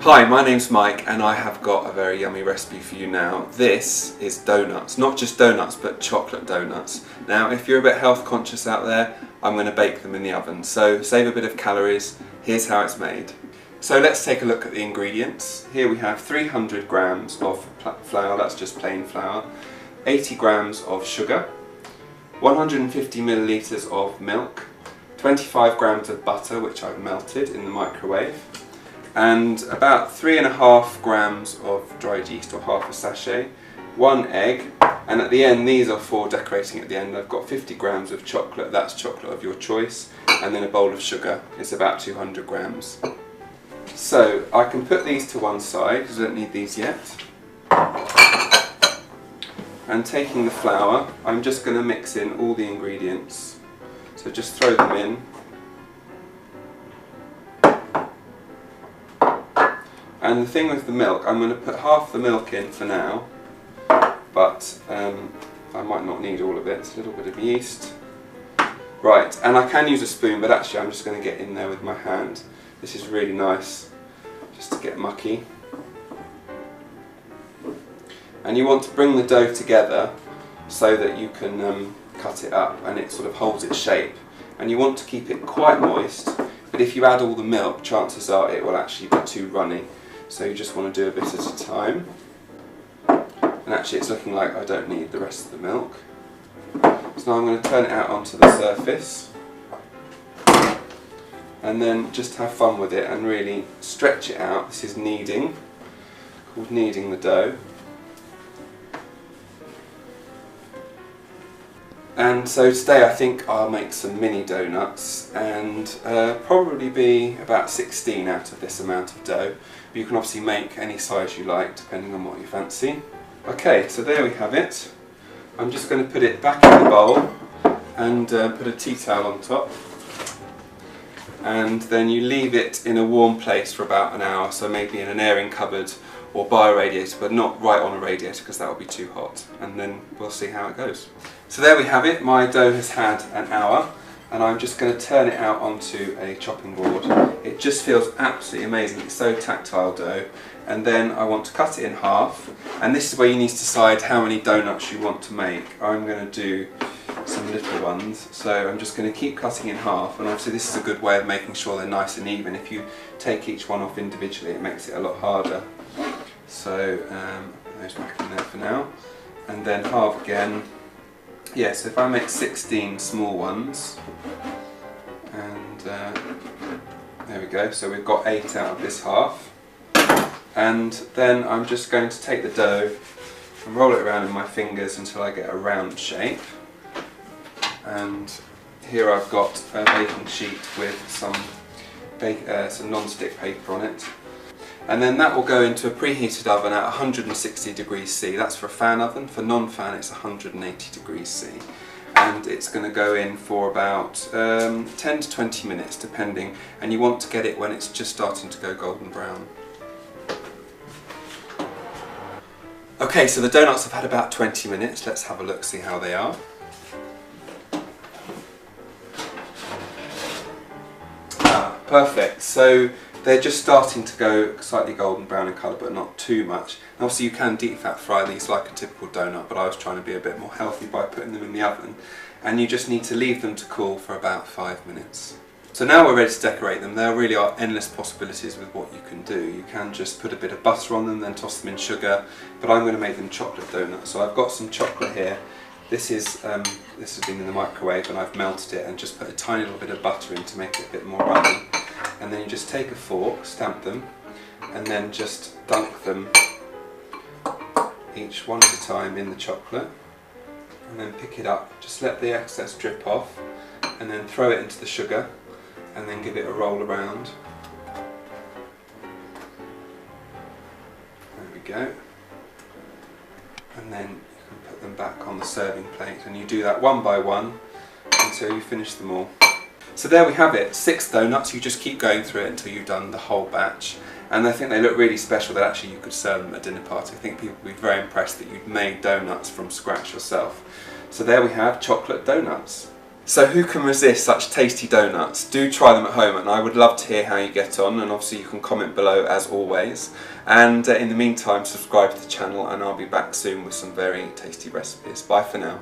Hi, my name's Mike and I have got a very yummy recipe for you now. This is donuts, not just donuts but chocolate donuts. Now if you're a bit health conscious out there, I'm going to bake them in the oven, so save a bit of calories. Here's how it's made. So let's take a look at the ingredients. Here we have 300 grams of flour, that's just plain flour, 80 grams of sugar, 150 millilitres of milk, 25 grams of butter which I've melted in the microwave, and about 3.5 grams of dried yeast, or half a sachet, 1 egg, and at the end, these are for decorating at the end, I've got 50 grams of chocolate, that's chocolate of your choice, and then a bowl of sugar, it's about 200 grams. So I can put these to one side because I don't need these yet. And taking the flour, I'm just going to mix in all the ingredients, so just throw them in. And the thing with the milk, I'm going to put half the milk in for now, but I might not need all of it. It's a little bit of yeast. Right, and I can use a spoon, but actually I'm just going to get in there with my hand. This is really nice, just to get mucky. And you want to bring the dough together so that you can cut it up and it sort of holds its shape. And you want to keep it quite moist, but if you add all the milk, chances are it will actually be too runny. So you just want to do a bit at a time. And actually it's looking like I don't need the rest of the milk. So now I'm going to turn it out onto the surface. And then just have fun with it and really stretch it out. This is kneading, called kneading the dough. And so today I think I'll make some mini donuts and probably be about 16 out of this amount of dough. But you can obviously make any size you like depending on what you fancy. Okay, so there we have it. I'm just going to put it back in the bowl and put a tea towel on top. And then you leave it in a warm place for about an hour, so maybe in an airing cupboard or by a radiator, but not right on a radiator because that will be too hot, and then we'll see how it goes. So there we have it, my dough has had an hour and I'm just going to turn it out onto a chopping board. It just feels absolutely amazing, it's so tactile dough. And then I want to cut it in half, and this is where you need to decide how many donuts you want to make. I'm going to do some little ones, so I'm just going to keep cutting in half, and obviously this is a good way of making sure they're nice and even. If you take each one off individually it makes it a lot harder. So put those back in there for now, and then halve again. Yeah, so if I make 16 small ones, and there we go, so we've got 8 out of this half. And then I'm just going to take the dough and roll it around in my fingers until I get a round shape. And here I've got a baking sheet with some non-stick paper on it. And then that will go into a preheated oven at 160 degrees C. That's for a fan oven. For non-fan it's 180 degrees C. And it's going to go in for about 10 to 20 minutes depending. And you want to get it when it's just starting to go golden brown. Okay, so the donuts have had about 20 minutes. Let's have a look, see how they are. Perfect. So they're just starting to go slightly golden brown in colour, but not too much. And obviously you can deep fat fry these like a typical donut, but I was trying to be a bit more healthy by putting them in the oven. And you just need to leave them to cool for about 5 minutes. So now we're ready to decorate them. There really are endless possibilities with what you can do. You can just put a bit of butter on them, then toss them in sugar, but I'm going to make them chocolate donuts. So I've got some chocolate here. This has been in the microwave and I've melted it and just put a tiny little bit of butter in to make it a bit more runny. And then you just take a fork, stamp them, and then just dunk them each one at a time in the chocolate. And then pick it up, just let the excess drip off, and then throw it into the sugar, and then give it a roll around. There we go. And then you can put them back on the serving plate, and you do that one by one until you finish them all. So there we have it, 6 donuts. You just keep going through it until you've done the whole batch. And I think they look really special that actually you could serve them at a dinner party. I think people would be very impressed that you'd made donuts from scratch yourself. So there we have chocolate donuts. So who can resist such tasty donuts? Do try them at home, and I would love to hear how you get on, and obviously you can comment below as always. And in the meantime, subscribe to the channel, and I'll be back soon with some very tasty recipes. Bye for now.